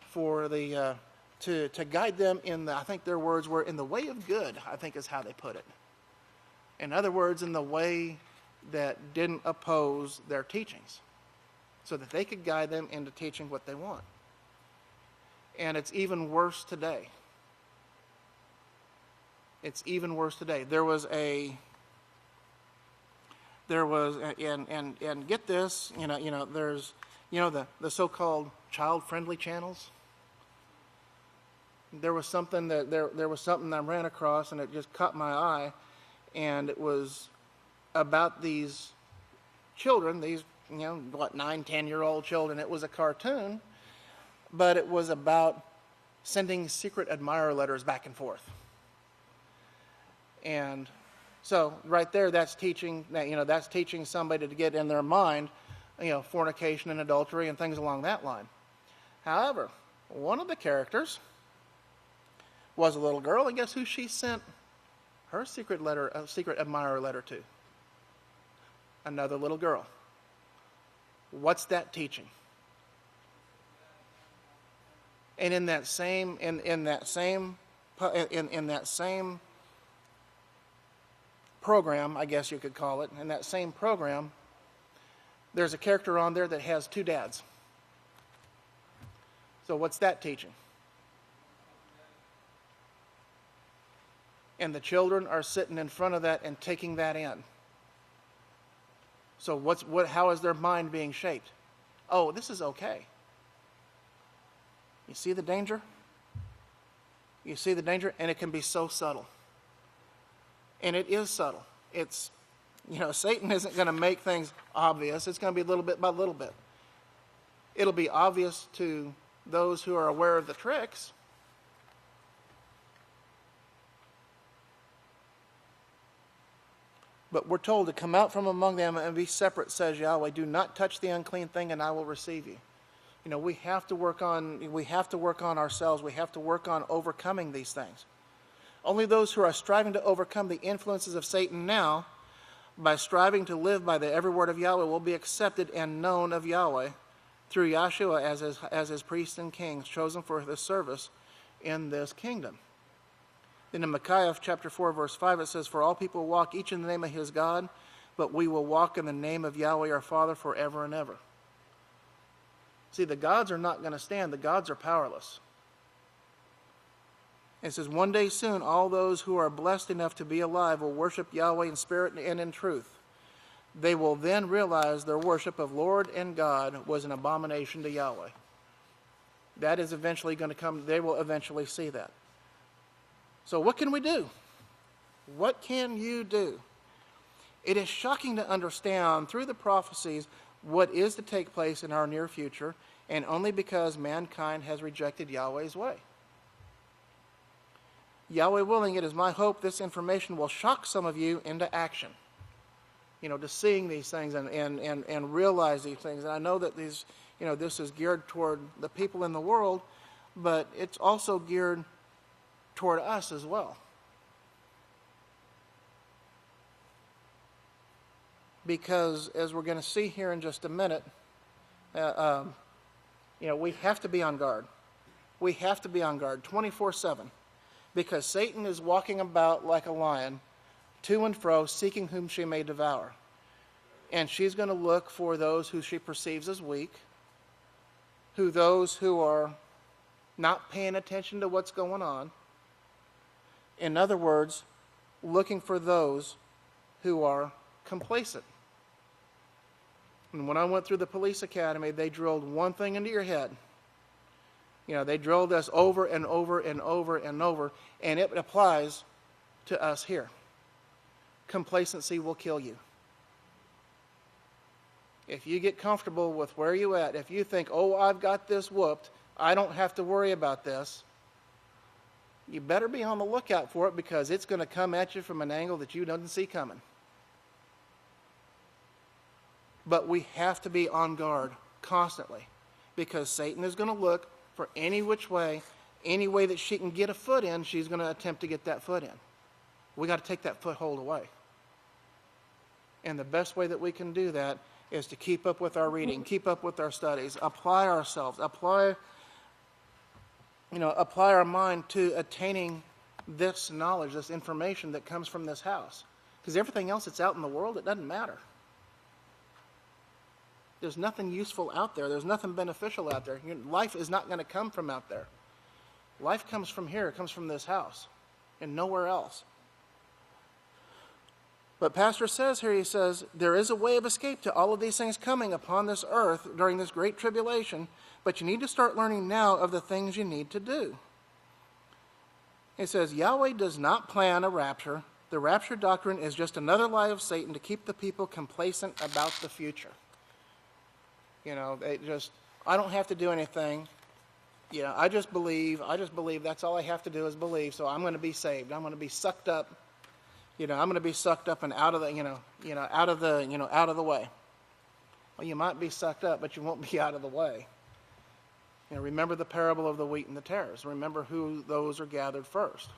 [SPEAKER 1] for to guide them in I think their words were in the way of good. I think is how they put it. In other words, in the way that didn't oppose their teachings, so that they could guide them into teaching what they want. And it's even worse today. It's even worse today. There was and get this, there's the so-called child-friendly channels. There was something that I ran across, and it just caught my eye, and it was about these children, these 9, 10-year-old children. It was a cartoon, but it was about sending secret admirer letters back and forth. And so right there, that's teaching somebody to get in their mind, fornication and adultery and things along that line. However, one of the characters was a little girl, and guess who she sent her secret admirer letter to? Another little girl. What's that teaching? And in that same program, I guess you could call it, in that same program, there's a character on there that has 2 dads. So what's that teaching? And the children are sitting in front of that and taking that in. So how is their mind being shaped? Oh, this is okay. You see the danger? You see the danger? And it can be so subtle. And it is subtle. It's, Satan isn't going to make things obvious. It's going to be little bit by little bit. It'll be obvious to those who are aware of the tricks. But we're told to come out from among them and be separate, says Yahweh. Do not touch the unclean thing, and I will receive you. We have to work on ourselves. We have to work on overcoming these things. Only those who are striving to overcome the influences of Satan now, by striving to live by the every word of Yahweh, will be accepted and known of Yahweh through Yahshua as his priests and kings, chosen for his service in this kingdom. Then in Micaiah chapter 4, verse 5, it says, "For all people walk each in the name of his God, but we will walk in the name of Yahweh our Father forever and ever." See, the gods are not going to stand. The gods are powerless. It says, "One day soon, all those who are blessed enough to be alive will worship Yahweh in spirit and in truth. They will then realize their worship of Lord and God was an abomination to Yahweh." That is eventually going to come. They will eventually see that. So what can we do? What can you do? It is shocking to understand through the prophecies what is to take place in our near future, and only because mankind has rejected Yahweh's way. Yahweh willing, it is my hope this information will shock some of you into action. To seeing these things and realize these things. And I know that these, this is geared toward the people in the world, but it's also geared toward us as well. Because as we're going to see here in just a minute, we have to be on guard. We have to be on guard 24/7. Because Satan is walking about like a lion, to and fro, seeking whom she may devour. And she's going to look for those who she perceives as weak, those who are not paying attention to what's going on. In other words, looking for those who are complacent. And when I went through the police academy, they drilled one thing into your head. They drilled us over and over and over and over, and it applies to us here. Complacency will kill you. If you get comfortable with where you're at, if you think, "Oh, I've got this whooped, I don't have to worry about this," you better be on the lookout for it, because it's going to come at you from an angle that you didn't see coming. But we have to be on guard constantly, because Satan is going to look for any which way, any way that she can get a foot in, she's going to attempt to get that foot in. We got to take that foothold away. And the best way that we can do that is to keep up with our reading, keep up with our studies, apply ourselves, apply our mind to attaining this knowledge, this information that comes from this house. Because everything else that's out in the world, it doesn't matter. There's nothing useful out there. There's nothing beneficial out there. Life is not going to come from out there. Life comes from here. It comes from this house and nowhere else. But Pastor says here, he says, there is a way of escape to all of these things coming upon this earth during this great tribulation, but you need to start learning now of the things you need to do. He says, Yahweh does not plan a rapture. The rapture doctrine is just another lie of Satan to keep the people complacent about the future. I don't have to do anything. I just believe. That's all I have to do is believe. So I'm going to be saved. I'm going to be sucked up. I'm going to be sucked up and out of the, out of the way. Well, you might be sucked up, but you won't be out of the way. Remember the parable of the wheat and the tares. Remember who those are gathered first.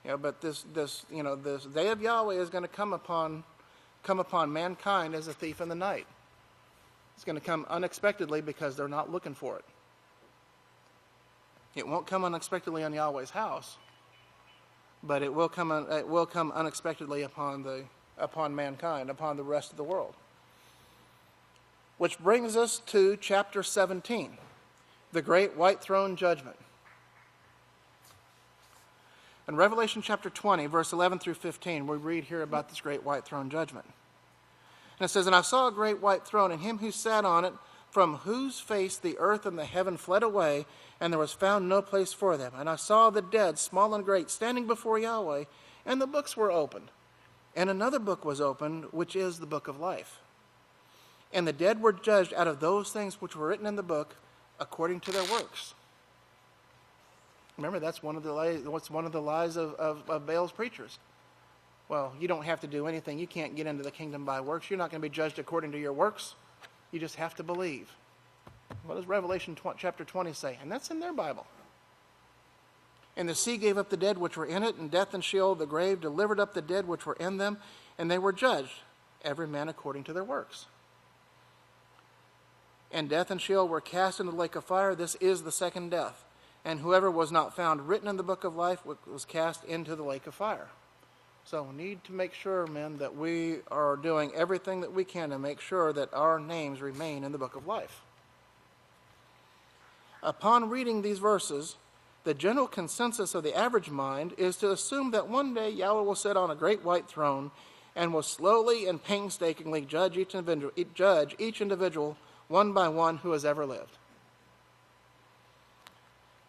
[SPEAKER 1] But this day of Yahweh is going to come upon mankind as a thief in the night. It's going to come unexpectedly because they're not looking for it. It won't come unexpectedly on Yahweh's house, but it will come unexpectedly upon mankind, upon the rest of the world. Which brings us to chapter 17, the great white throne judgment. In Revelation chapter 20, verse 11 through 15, we read here about this great white throne judgment. And it says, "And I saw a great white throne, and him who sat on it, from whose face the earth and the heaven fled away, and there was found no place for them. And I saw the dead, small and great, standing before Yahweh, and the books were opened. And another book was opened, which is the book of life. And the dead were judged out of those things which were written in the book, according to their works." Remember, that's one of the lies of Baal's preachers. Well, you don't have to do anything. You can't get into the kingdom by works. You're not going to be judged according to your works. You just have to believe. What does Revelation chapter 20 say? And that's in their Bible. "And the sea gave up the dead which were in it, and death and Sheol, the grave, delivered up the dead which were in them, and they were judged, every man according to their works. And death and Sheol were cast into the lake of fire. This is the second death. and whoever was not found written in the book of life was cast into the lake of fire. So we need to make sure, men, that we are doing everything that we can to make sure that our names remain in the book of life. Upon reading these verses, the general consensus of the average mind is to assume that one day Yahweh will sit on a great white throne and will slowly and painstakingly judge each individual one by one who has ever lived.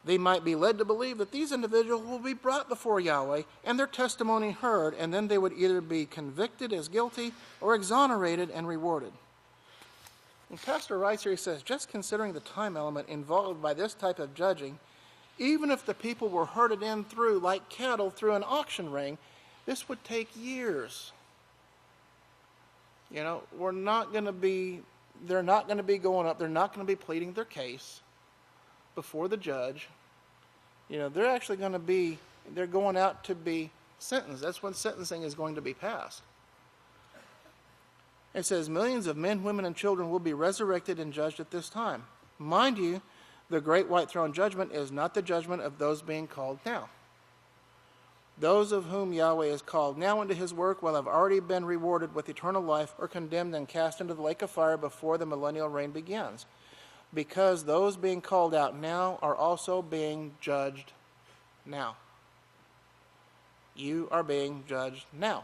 [SPEAKER 1] They might be led to believe that these individuals will be brought before Yahweh and their testimony heard, and then they would either be convicted as guilty or exonerated and rewarded. And Pastor writes here, he says, just considering the time element involved by this type of judging, even if the people were herded in through like cattle through an auction ring, this would take years. You know, they're not going to be going up, they're not going to be pleading their case before the judge. You know, they're going out to be sentenced. That's when sentencing is going to be passed. It says millions of men, women, and children will be resurrected and judged at this time. Mind you, the great white throne judgment is not the judgment of those being called now. Those of whom Yahweh is called now into his work will have already been rewarded with eternal life or condemned and cast into the lake of fire before the millennial reign begins. Because those being called out now are also being judged now. You are being judged now,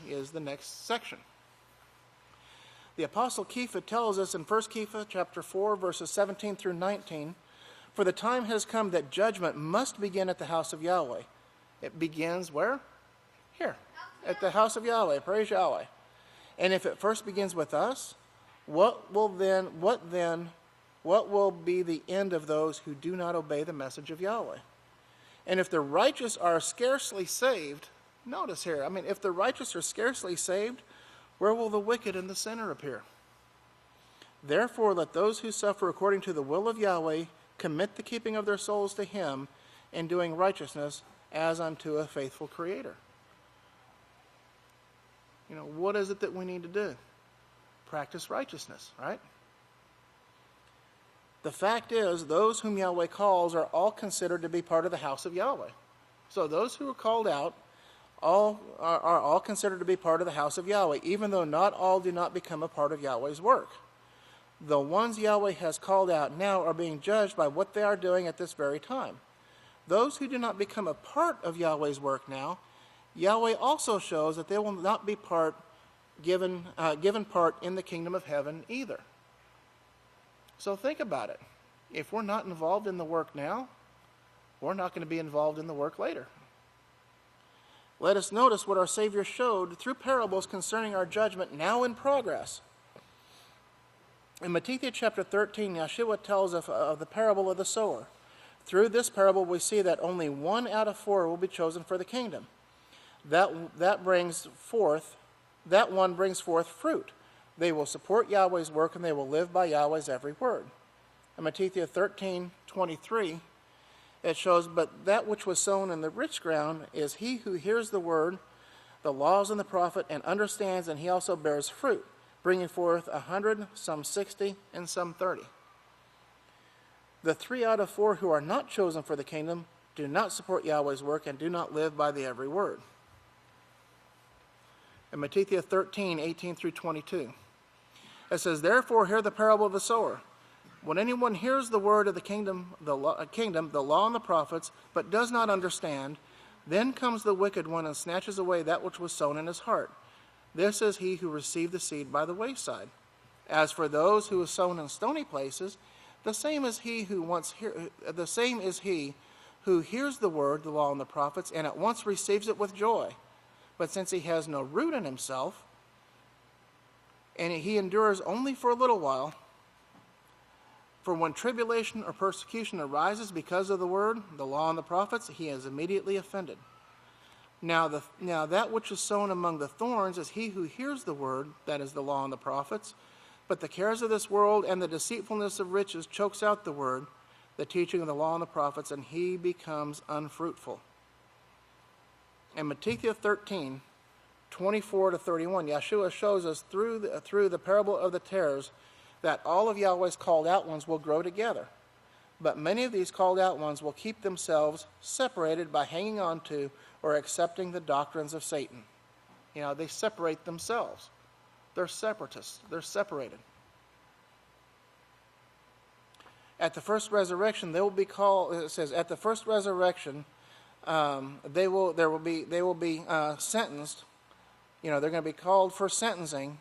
[SPEAKER 1] is the next section. The Apostle Kepha tells us in 1 Kepha chapter 4, verses 17 through 19, for the time has come that judgment must begin at the house of Yahweh. It begins where? Here, at the house of Yahweh. Praise Yahweh. And if it first begins with us, what will be the end of those who do not obey the message of Yahweh? And if the righteous are scarcely saved, notice here, if the righteous are scarcely saved, where will the wicked and the sinner appear? Therefore, let those who suffer according to the will of Yahweh commit the keeping of their souls to him in doing righteousness as unto a faithful Creator. You know, what is it that we need to do? Practice righteousness, right? The fact is, those whom Yahweh calls are all considered to be part of the house of Yahweh. So those who are called out are all considered to be part of the house of Yahweh, even though not all do not become a part of Yahweh's work. The ones Yahweh has called out now are being judged by what they are doing at this very time. Those who do not become a part of Yahweh's work now, Yahweh also shows that they will not be given part in the kingdom of heaven either. So think about it. If we're not involved in the work now, we're not going to be involved in the work later. Let us notice what our Savior showed through parables concerning our judgment now in progress. In Limmuwdyah chapter 13, Yeshua tells of the parable of the sower. Through this parable, we see that only 1 out of 4 will be chosen for the kingdom. That one brings forth fruit. They will support Yahweh's work, and they will live by Yahweh's every word. In Limmuwdyah 13:23, it shows, but that which was sown in the rich ground is he who hears the word, the laws and the prophet, and understands, and he also bears fruit, bringing forth 100, some 60, and some 30. The 3 out of 4 who are not chosen for the kingdom do not support Yahweh's work and do not live by the every word. In Limmuwdyah 13:18 through 22, it says, therefore hear the parable of the sower. When anyone hears the word of the kingdom, the law and the prophets, but does not understand, then comes the wicked one and snatches away that which was sown in his heart. This is he who received the seed by the wayside. As for those who are sown in stony places, the same is he who hears the word, the law and the prophets, and at once receives it with joy. But since he has no root in himself, and he endures only for a little while, for when tribulation or persecution arises because of the word, the law and the prophets, he is immediately offended. Now that which is sown among the thorns is he who hears the word, that is the law and the prophets, but the cares of this world and the deceitfulness of riches chokes out the word, the teaching of the law and the prophets, and he becomes unfruitful. In Limmuwdyah 13:24 to 31, Yeshua shows us through the parable of the tares that all of Yahweh's called out ones will grow together. But many of these called out ones will keep themselves separated by hanging on to or accepting the doctrines of Satan. They separate themselves. They're separatists. They're separated. At the first resurrection, they will be called. It says, at the first resurrection, they will be sentenced. They're going to be called for sentencing,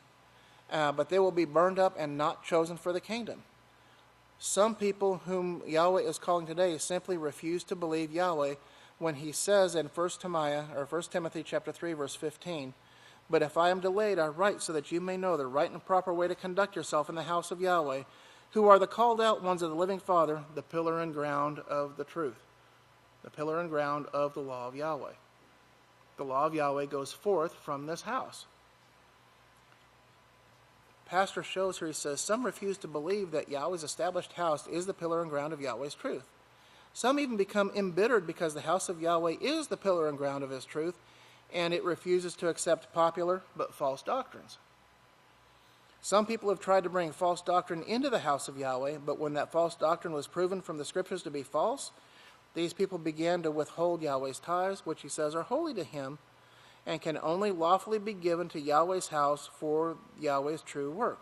[SPEAKER 1] but they will be burned up and not chosen for the kingdom. Some people whom Yahweh is calling today simply refuse to believe Yahweh when he says in 1 Timothy chapter 3, verse 15, "But if I am delayed, I write so that you may know the right and proper way to conduct yourself in the house of Yahweh, who are the called out ones of the living Father, the pillar and ground of the truth." The pillar and ground of the law of Yahweh. The law of Yahweh goes forth from this house. Pastor shows here, he says, some refuse to believe that Yahweh's established house is the pillar and ground of Yahweh's truth. Some even become embittered because the house of Yahweh is the pillar and ground of his truth, and it refuses to accept popular but false doctrines. Some people have tried to bring false doctrine into the house of Yahweh, but when that false doctrine was proven from the scriptures to be false, these people began to withhold Yahweh's tithes, which he says are holy to him, and can only lawfully be given to Yahweh's house for Yahweh's true work.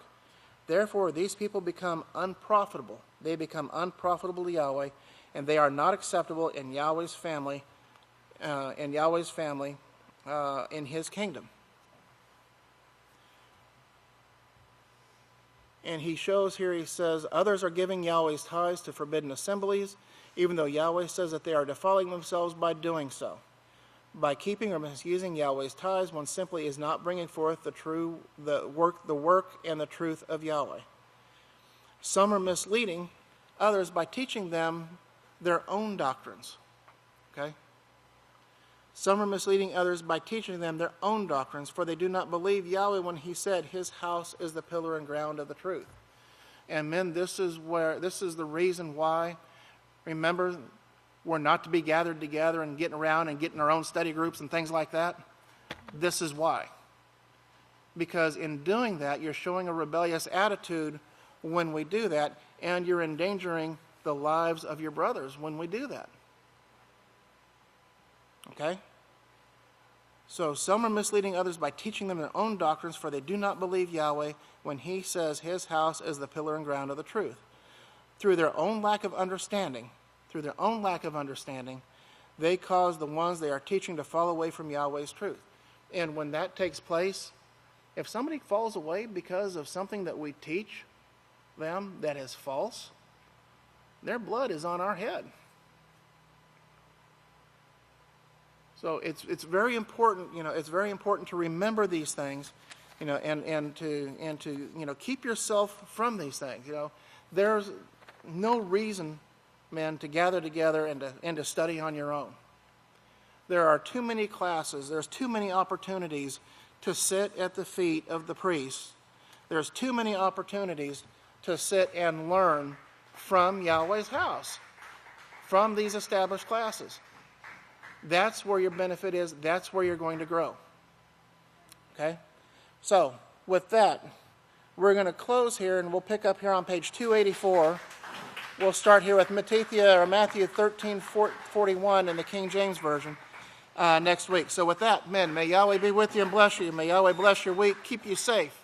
[SPEAKER 1] Therefore, these people become unprofitable. They become unprofitable to Yahweh, and they are not acceptable in Yahweh's family, in his kingdom. And he shows here, he says, others are giving Yahweh's tithes to forbidden assemblies, even though Yahweh says that they are defiling themselves by doing so. By keeping or misusing Yahweh's tithes, one simply is not bringing forth the work and the truth of Yahweh. Some are misleading others by teaching them their own doctrines. Okay? Some are misleading others by teaching them their own doctrines, for they do not believe Yahweh when he said his house is the pillar and ground of the truth. And men, this is the reason why, remember, we're not to be gathered together and getting around and getting our own study groups and things like that. This is why. Because in doing that, you're showing a rebellious attitude when we do that, and you're endangering the lives of your brothers when we do that. Okay? So some are misleading others by teaching them their own doctrines, for they do not believe Yahweh when he says his house is the pillar and ground of the truth. Through their own lack of understanding, they cause the ones they are teaching to fall away from Yahweh's truth. And when that takes place, if somebody falls away because of something that we teach them that is false, their blood is on our head. So it's very important, it's very important to remember these things, and to keep yourself from these things. There's no reason, men, to gather together and to study on your own. There are too many classes. There's too many opportunities to sit at the feet of the priests. There's too many opportunities to sit and learn from Yahweh's house, from these established classes. That's where your benefit is. That's where you're going to grow. Okay? So, with that, we're going to close here, and we'll pick up here on page 284. We'll start here with Matthew 13:41 in the King James Version next week. So with that, men, may Yahweh be with you and bless you. May Yahweh bless your week, keep you safe.